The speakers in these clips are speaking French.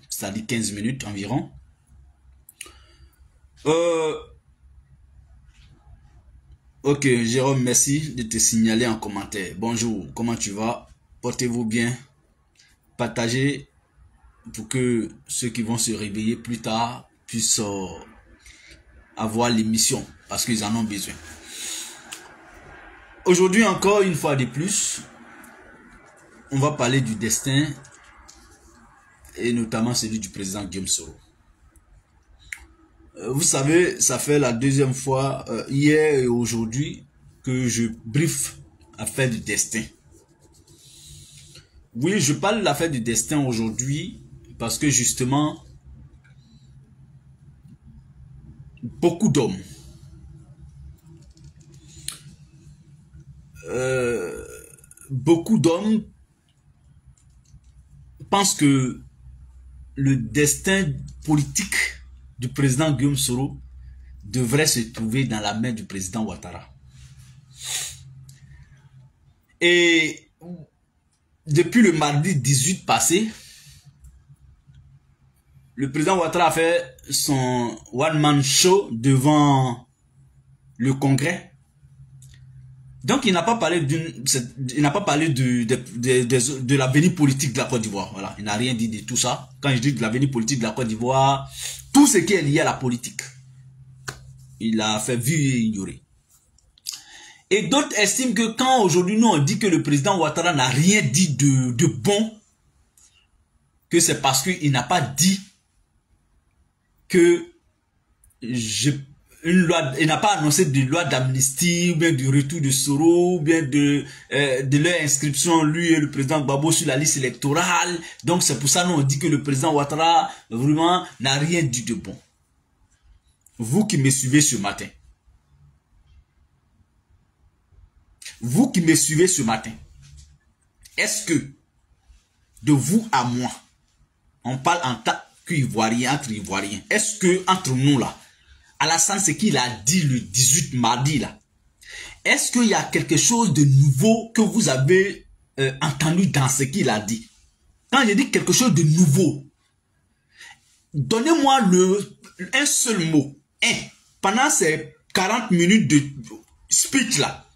c'est-à-dire 15 minutes environ. Ok, Jérôme, merci de te signaler en commentaire. Bonjour, comment tu vas? Portez-vous bien. Partagez pour que ceux qui vont se réveiller plus tard puissent avoir l'émission parce qu'ils en ont besoin. Aujourd'hui, encore une fois de plus, on va parler du destin et notamment celui du président Guillaume Soro. Vous savez, ça fait la deuxième fois, hier et aujourd'hui, que je briefe l'affaire du destin. Oui, je parle de l'affaire du destin aujourd'hui parce que justement, beaucoup d'hommes pensent que le destin politique du président Guillaume Soro devrait se trouver dans la main du président Ouattara. Et depuis le mardi 18 passé, le président Ouattara a fait son one-man show devant le Congrès. Donc il n'a pas parlé de l'avenir politique de la Côte d'Ivoire. Voilà, il n'a rien dit de tout ça. Quand je dis de l'avenir politique de la Côte d'Ivoire, tout ce qui est lié à la politique, il a fait vu et ignorer. Et d'autres estiment que quand aujourd'hui nous on dit que le président Ouattara n'a rien dit de bon, que c'est parce qu'il n'a pas dit que il n'a pas annoncé de loi d'amnistie, ou bien du retour de Soro, ou bien de leur inscription, lui et le président Gbagbo, sur la liste électorale. Donc c'est pour ça nous on dit que le président Ouattara vraiment n'a rien dit de bon. Vous qui me suivez ce matin, est-ce que de vous à moi, on parle en tant qu'Ivoirien, entre Ivoiriens, est-ce que entre nous là, Alassane, ce qu'il a dit le 18 mardi là, est-ce qu'il y a quelque chose de nouveau que vous avez entendu dans ce qu'il a dit? Quand je dis quelque chose de nouveau, donnez-moi un seul mot. Pendant ces 40 minutes de speech là,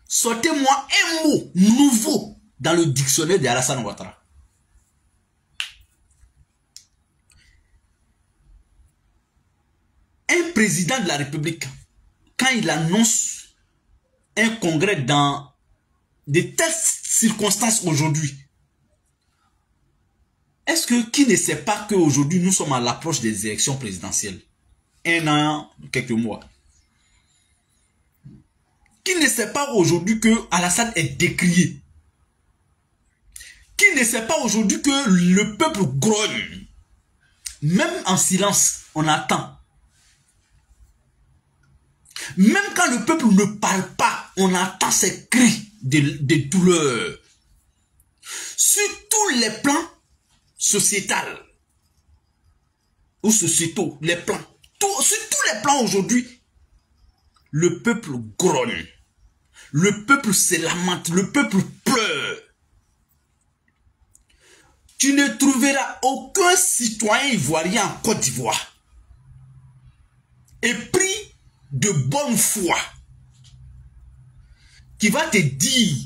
sortez-moi un mot nouveau dans le dictionnaire d'Alassane Ouattara. Un président de la République, quand il annonce un congrès dans de telles circonstances aujourd'hui, est-ce que qui ne sait pas qu'aujourd'hui nous sommes à l'approche des élections présidentielles? Un an, quelques mois. Qui ne sait pas aujourd'hui que Alassane est décrié? Qui ne sait pas aujourd'hui que le peuple grogne? Même en silence, on attend. Même quand le peuple ne parle pas, on entend ces cris de douleur. Sur tous les plans sociétals ou sociétaux, les plans, sur tous les plans aujourd'hui, le peuple grogne. Le peuple se lamente, le peuple pleure. Tu ne trouveras aucun citoyen ivoirien en Côte d'Ivoire épris de bonne foi qui va te dire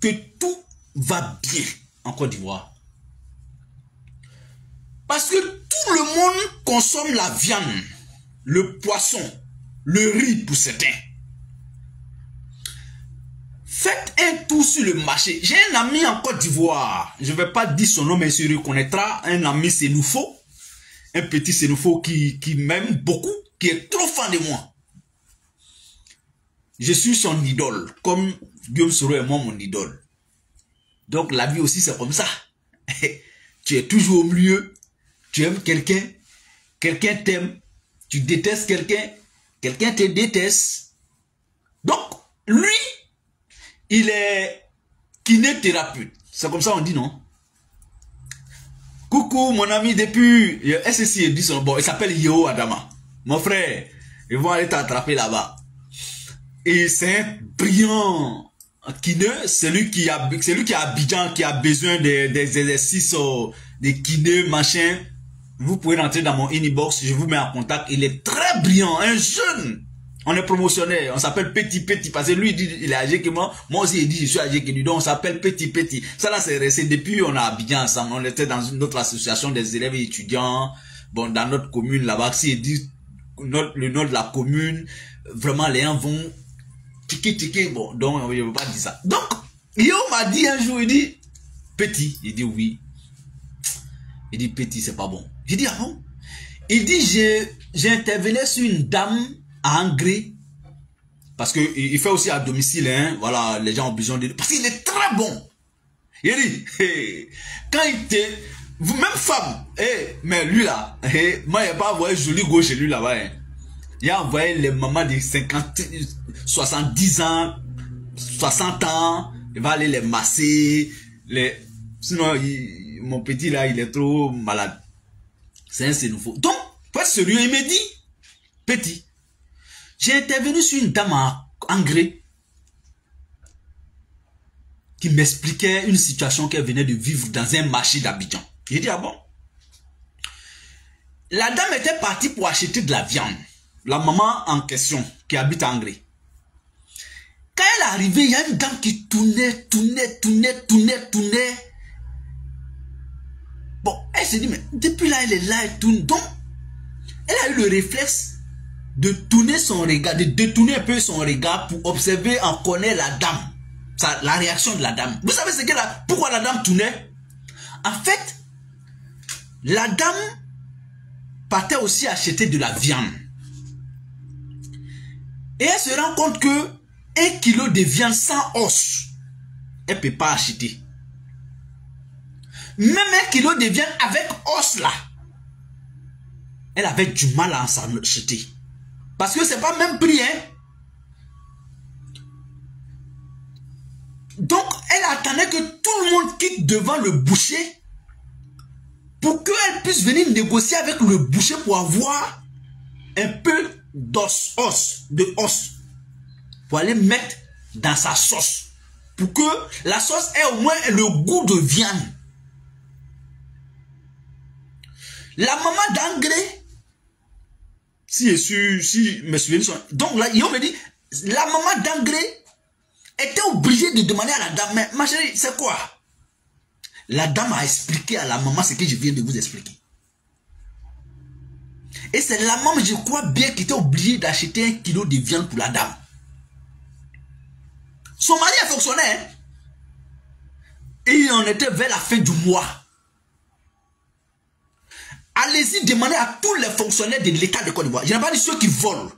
que tout va bien en Côte d'Ivoire. Parce que tout le monde consomme la viande, le poisson, le riz pour certains. Faites un tour sur le marché. J'ai un ami en Côte d'Ivoire. Je ne vais pas dire son nom, mais il se reconnaîtra. Un ami Sénoufo. Un petit Sénoufo qui m'aime beaucoup, qui est trop fan de moi. Je suis son idole, comme Guillaume Soro est moi mon idole. Donc la vie aussi c'est comme ça. Tu es toujours au milieu, tu aimes quelqu'un, quelqu'un t'aime, tu détestes quelqu'un, quelqu'un te déteste. Donc lui, il est kinésithérapeute. C'est comme ça on dit, non? Coucou mon ami depuis SSI, dit son bon, il s'appelle Yo Adama. Mon frère, ils vont aller t'attraper là-bas. Et c'est un brillant kiné, celui qui a Abidjan, qui a besoin des exercices des kinés, machin. Vous pouvez rentrer dans mon inbox, je vous mets en contact. Il est très brillant, un jeune. On est promotionnaire, on s'appelle Petit parce que lui il dit il est âgé que moi aussi il dit je suis âgé que lui, donc on s'appelle Petit. Ça là c'est resté depuis on a habillé ensemble, on était dans une autre association des élèves et étudiants, bon dans notre commune là-bas, si il dit le nom de la commune, vraiment les gens vont tiquer, bon donc je ne veux pas dire ça. Donc, Yo m'a dit un jour, il dit Petit, il dit oui. Il dit Petit c'est pas bon. J'ai dit ah bon? Il dit j'ai intervenu sur une dame à Angré, parce que il fait aussi à domicile, hein, voilà, les gens ont besoin de... Parce qu'il est très bon. Il dit, quand il était... Même femme, mais lui là, moi il n'a pas envoyé joli go chez lui là-bas. Hein. Il a envoyé les mamans de 50, 70 ans, 60 ans, il va aller les masser, sinon mon petit là, il est trop malade. C'est un sénoufo. Donc, pour être sérieux, il me dit, Petit, j'ai intervenu sur une dame à Angré qui m'expliquait une situation qu'elle venait de vivre dans un marché d'Abidjan. J'ai dit, ah bon? La dame était partie pour acheter de la viande. La maman en question, qui habite à Angré. Quand elle est arrivée, il y a une dame qui tournait. Bon, elle s'est dit, mais depuis là, elle est là, elle tourne. Donc, elle a eu le réflexe de tourner son regard, de détourner un peu son regard pour observer, en connaître la dame. La réaction de la dame. Vous savez pourquoi la dame tournait? En fait, la dame partait aussi acheter de la viande. Et elle se rend compte que 1 kilo de viande sans os, elle ne peut pas acheter. Même 1 kilo de viande avec os là, elle avait du mal à s'en acheter. Parce que c'est pas même prix, hein. Donc, elle attendait que tout le monde quitte devant le boucher pour qu'elle puisse venir négocier avec le boucher pour avoir un peu d'os, pour aller mettre dans sa sauce. Pour que la sauce ait au moins le goût de viande. La maman d'Angré, si mes souvenirs sont... Donc là, il me dit, la maman d'Angré était obligée de demander à la dame, mais ma chérie, c'est quoi? La dame a expliqué à la maman ce que je viens de vous expliquer. Et c'est la maman, je crois bien, qui était obligée d'acheter 1 kilo de viande pour la dame. Son mari a fonctionné, hein? Et on était vers la fin du mois. Allez-y demander à tous les fonctionnaires de l'État de Côte d'Ivoire. Je n'ai pas dit ceux qui volent.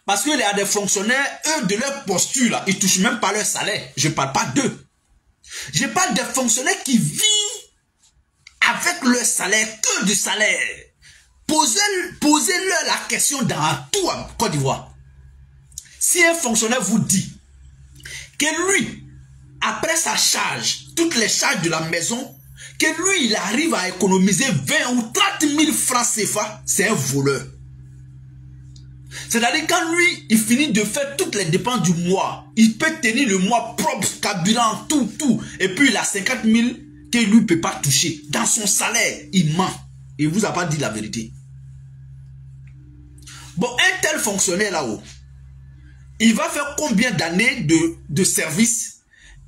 Parce qu'il y a des fonctionnaires, eux, de leur posture, là, ils ne touchent même pas leur salaire. Je ne parle pas d'eux. Je parle des fonctionnaires qui vivent avec leur salaire, que du salaire. Posez-leur la question dans tout en Côte d'Ivoire. Si un fonctionnaire vous dit que lui, après sa charge, toutes les charges de la maison, que lui, il arrive à économiser 20 ou 30 000 francs CFA, c'est un voleur. C'est-à-dire quand lui, il finit de faire toutes les dépenses du mois, il peut tenir le mois propre, carburant, tout. Et puis il a 50 000 que lui ne peut pas toucher. Dans son salaire, il ment. Il ne vous a pas dit la vérité. Bon, un tel fonctionnaire là-haut, il va faire combien d'années de service?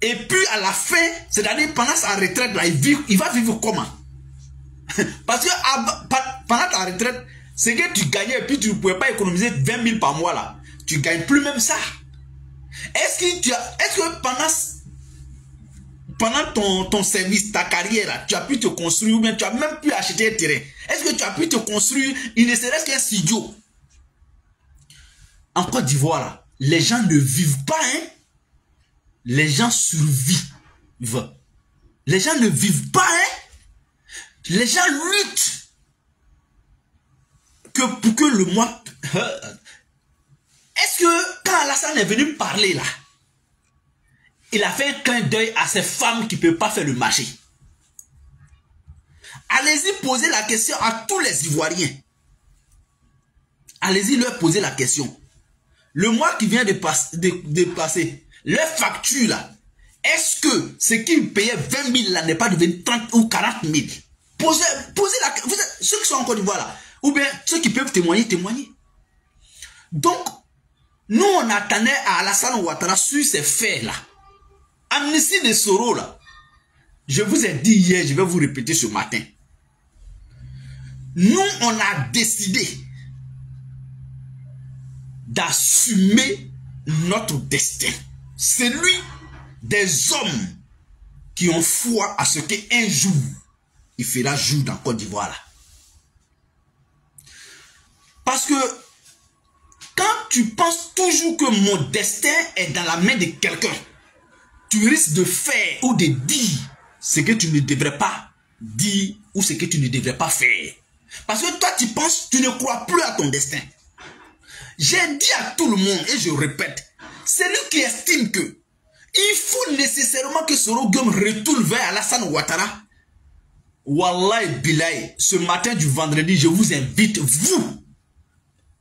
Et puis à la fin, c'est-à-dire pendant sa retraite, là, il va vivre comment? Parce que pendant ta retraite, c'est que tu gagnais et puis tu ne pouvais pas économiser 20 000 par mois là. Tu ne gagnes plus même ça. Est-ce que pendant ton service, ta carrière là, tu as pu te construire ou bien tu as même pu acheter un terrain? Est-ce que tu as pu te construire, il ne serait-ce qu'un studio? En Côte d'Ivoire là, les gens ne vivent pas, hein? Les gens survivent. Les gens ne vivent pas, hein? Les gens luttent pour que le mois... Est-ce que quand Alassane est venu me parler là, il a fait un clin d'œil à ces femmes qui ne peuvent pas faire le marché? Allez-y poser la question à tous les Ivoiriens. Allez-y leur poser la question. Le mois qui vient de passer, leur facture là, est-ce que ce qu'ils payaient 20 000 là n'est pas devenu 30 ou 40 000? Posez la question. Ceux qui sont en Côte d'Ivoire là, ou bien ceux qui peuvent témoigner, témoigner. Donc, nous on attendait à Alassane Ouattara sur ces faits-là. Amnistie de Soro là. Je vous ai dit hier, je vais vous répéter ce matin. Nous, on a décidé d'assumer notre destin. Celui des hommes qui ont foi à ce qu'un jour, il fera jour dans Côte d'Ivoire là. Parce que quand tu penses toujours que mon destin est dans la main de quelqu'un, tu risques de faire ou de dire ce que tu ne devrais pas dire ou ce que tu ne devrais pas faire. Parce que toi, tu penses, tu ne crois plus à ton destin. J'ai dit à tout le monde, et je répète, celui qui estime que il faut nécessairement que Soro Guom retourne vers Alassane Ouattara, Wallahi Bilaï, ce matin du vendredi, je vous invite, vous,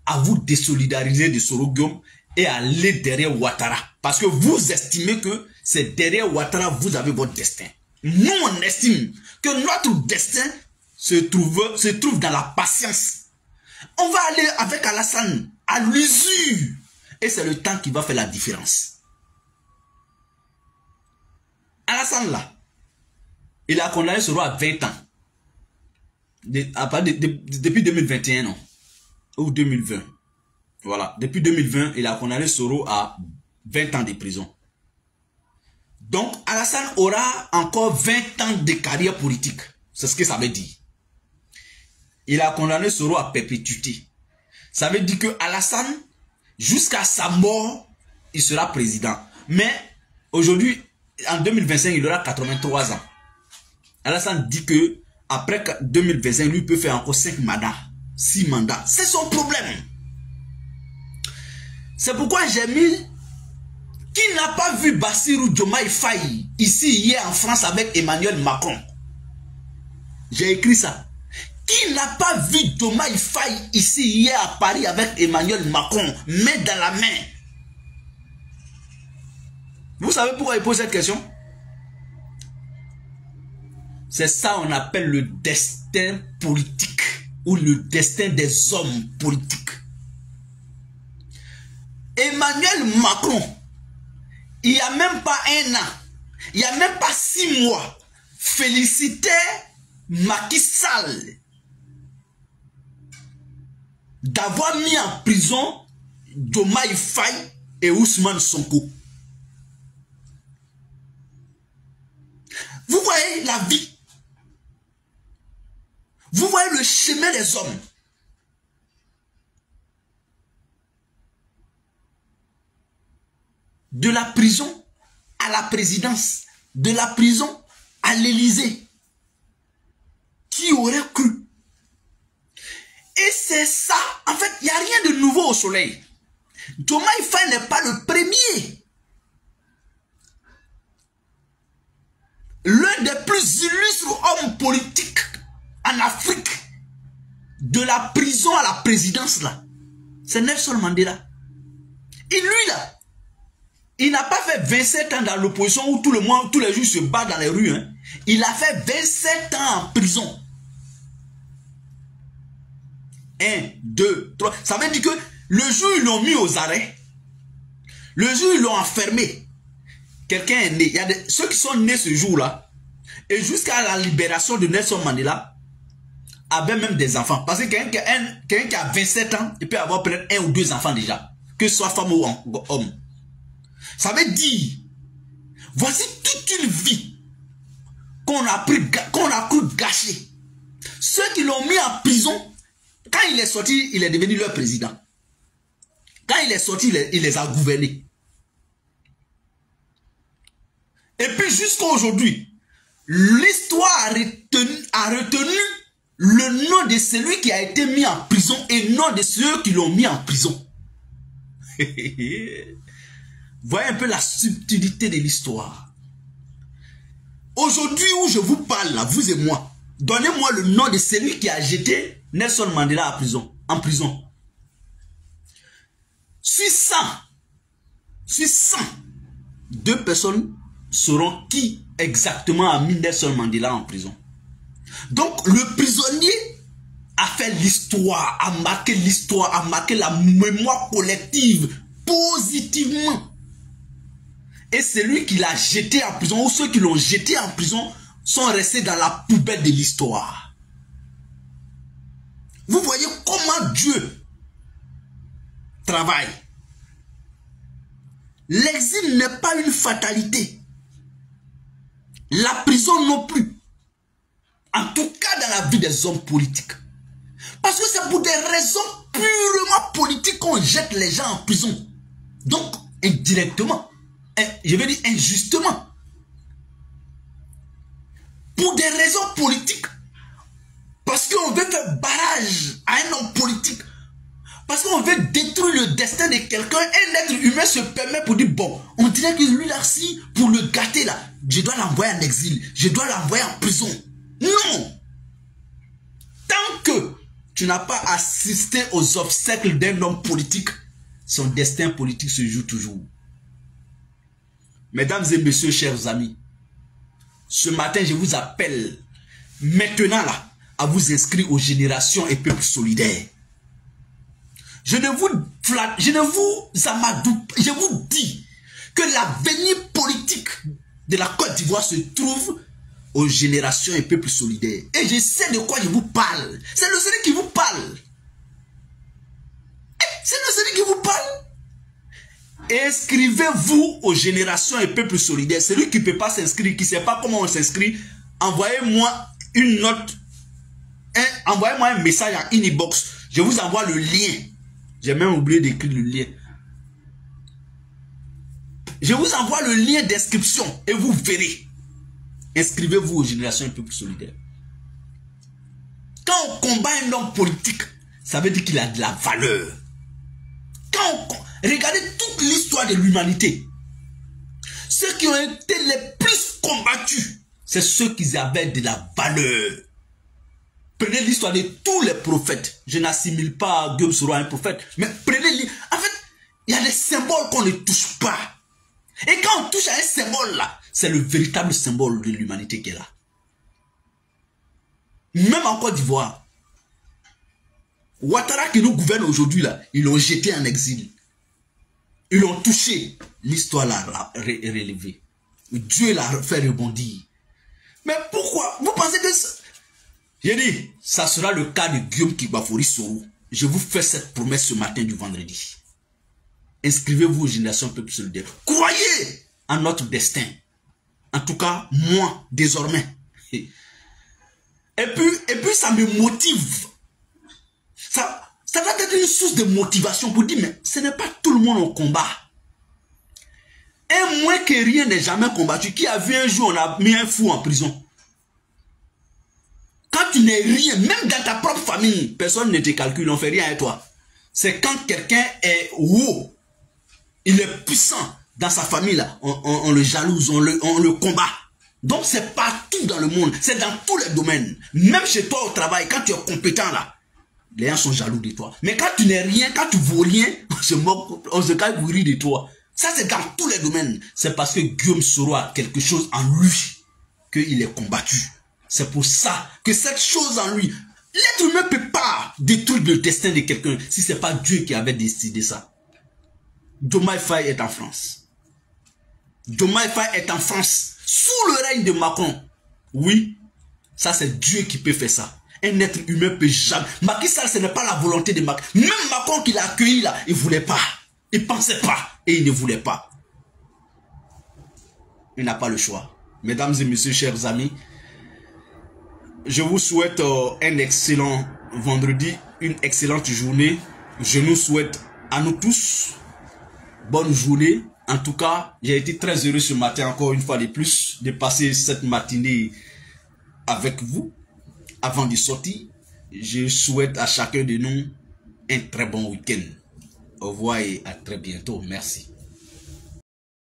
à vous désolidariser de Soro Guom et à aller derrière Ouattara. Parce que vous estimez que c'est derrière Ouattara, vous avez votre destin. Nous, on estime que notre destin se trouve dans la patience. On va aller avec Alassane à l'usure. Et c'est le temps qui va faire la différence. Alassane là, il a condamné Soro à 20 ans. Depuis 2021, non? Ou 2020. Voilà. Depuis 2020, il a condamné Soro à 20 ans de prison. Donc, Alassane aura encore 20 ans de carrière politique. C'est ce que ça veut dire. Il a condamné Soro à perpétuité. Ça veut dire que Alassane, jusqu'à sa mort, il sera président. Mais aujourd'hui, en 2025, il aura 83 ans. Alassane dit que après 2025, lui peut faire encore 5 mandats, 6 mandats. C'est son problème. C'est pourquoi j'ai mis qui n'a pas vu Bassirou Diomaye Faye ici hier en France avec Emmanuel Macron. J'ai écrit ça. Qui n'a pas vu Diomaye Faye ici hier à Paris avec Emmanuel Macron, main dans la main? Vous savez pourquoi il pose cette question? C'est ça on appelle le destin politique ou le destin des hommes politiques. Emmanuel Macron, il n'y a même pas un an, il n'y a même pas 6 mois, félicitait Macky Sall d'avoir mis en prison Diomaye Faye et Ousmane Sonko. Vous voyez la vie. Vous voyez le chemin des hommes. De la prison à la présidence, de la prison à l'Élysée. Qui aurait cru? Et c'est ça, en fait, il n'y a rien de nouveau au soleil. Diomaye Faye n'est pas le premier. L'un des plus illustres hommes politiques en Afrique, de la prison à la présidence, là, c'est Nelson Mandela. Et lui, là, il n'a pas fait 27 ans dans l'opposition où tout le monde, tous les jours se bat dans les rues. Hein. Il a fait 27 ans en prison. 1, 2, 3. Ça veut dire que le jour où ils l'ont mis aux arrêts, le jour où ils l'ont enfermé, quelqu'un est né. Il y a ceux qui sont nés ce jour-là, et jusqu'à la libération de Nelson Mandela, avaient même des enfants. Parce que quelqu'un qui a 27 ans, il peut avoir peut-être 1 ou 2 enfants déjà, que ce soit femme ou homme. Ça veut dire, voici toute une vie qu'on a cru gâcher. Ceux qui l'ont mis en prison, quand il est sorti, il est devenu leur président. Quand il est sorti, il les a gouvernés. Et puis jusqu'à aujourd'hui, l'histoire a retenu le nom de celui qui a été mis en prison et non de ceux qui l'ont mis en prison. Voyez un peu la subtilité de l'histoire. Aujourd'hui où je vous parle, là, vous et moi, donnez-moi le nom de celui qui a jeté Nelson Mandela en prison. Sur 100, 2 personnes sauront qui exactement a mis Nelson Mandela en prison. Donc, le prisonnier a fait l'histoire, a marqué l'histoire, a marqué la mémoire collective positivement. Et c'est lui qui l'a jeté en prison, ou ceux qui l'ont jeté en prison sont restés dans la poubelle de l'histoire. Vous voyez comment Dieu travaille. L'exil n'est pas une fatalité. La prison non plus. En tout cas dans la vie des hommes politiques. Parce que c'est pour des raisons purement politiques qu'on jette les gens en prison. Donc, indirectement, je vais dire injustement. Pour des raisons politiques. Parce qu'on veut faire barrage à un homme politique. Parce qu'on veut détruire le destin de quelqu'un. Un être humain se permet pour dire, bon, on dirait que lui là, si, pour le gâter là, je dois l'envoyer en exil. Je dois l'envoyer en prison. Non. Tant que tu n'as pas assisté aux obstacles d'un homme politique, son destin politique se joue toujours. Mesdames et messieurs, chers amis, ce matin, je vous appelle maintenant là, à vous inscrire aux générations et peuples solidaires. Je vous dis que l'avenir politique de la Côte d'Ivoire se trouve aux générations et peuples solidaires. Et je sais de quoi je vous parle. C'est le Seigneur qui vous parle. C'est le Seigneur qui vous parle. Inscrivez-vous aux générations et peuples solidaires. Celui qui ne peut pas s'inscrire, qui ne sait pas comment on s'inscrit, envoyez-moi une note. Envoyez-moi un message en inbox. Je vous envoie le lien. J'ai même oublié d'écrire le lien. Je vous envoie le lien d'inscription et vous verrez. Inscrivez-vous aux générations et peuples solidaires. Quand on combat un homme politique, ça veut dire qu'il a de la valeur. Regardez toute l'histoire de l'humanité. Ceux qui ont été les plus combattus, c'est ceux qui avaient de la valeur. Prenez l'histoire de tous les prophètes. Je n'assimile pas Guillaume Soro à un prophète. Mais prenez, en fait, il y a des symboles qu'on ne touche pas. Et quand on touche à un symbole là, c'est le véritable symbole de l'humanité qui est là. Même en Côte d'Ivoire, Ouattara qui nous gouverne aujourd'hui là, ils l'ont jeté en exil. Ils l'ont touché. L'histoire l'a relevé. Dieu l'a fait rebondir. Mais pourquoi? Vous pensez que... J'ai dit, ça sera le cas de Guillaume Kibafori Soro. Je vous fais cette promesse ce matin du vendredi. Inscrivez-vous aux générations peuples solidaires. Croyez en notre destin. En tout cas, moi, désormais. Et puis ça me motive. Ça va être une source de motivation pour dire, mais ce n'est pas tout le monde au combat. Et moins que rien n'est jamais combattu. Qui a vu un jour, on a mis un fou en prison. Quand tu n'es rien, même dans ta propre famille, personne ne te calcule, on ne fait rien avec toi. C'est quand quelqu'un est haut, il est puissant dans sa famille, là, on le jalouse, on le combat. Donc c'est partout dans le monde, c'est dans tous les domaines. Même chez toi au travail, quand tu es compétent là, les gens sont jaloux de toi. Mais quand tu n'es rien, quand tu vaux rien, on se moque, on se caille pour rire de toi. Ça c'est dans tous les domaines. C'est parce que Guillaume Soro a quelque chose en lui qu'il est combattu. C'est pour ça que cette chose en lui, l'être humain ne peut pas détruire le destin de quelqu'un si ce n'est pas Dieu qui avait décidé ça. Diomaye Faye est en France. Diomaye Faye est en France, sous le règne de Macron. Oui, ça c'est Dieu qui peut faire ça. Un être humain peut jamais. Macky Sall, ce n'est pas la volonté de Macron. Même Macron qui l'a accueilli là, il ne voulait pas. Il ne pensait pas et il ne voulait pas. Il n'a pas le choix. Mesdames et messieurs, chers amis, je vous souhaite un excellent vendredi, une excellente journée. Je nous souhaite à nous tous bonne journée. En tout cas, j'ai été très heureux ce matin, encore une fois de plus, de passer cette matinée avec vous. Avant de sortir, je souhaite à chacun de nous un très bon week-end. Au revoir et à très bientôt. Merci.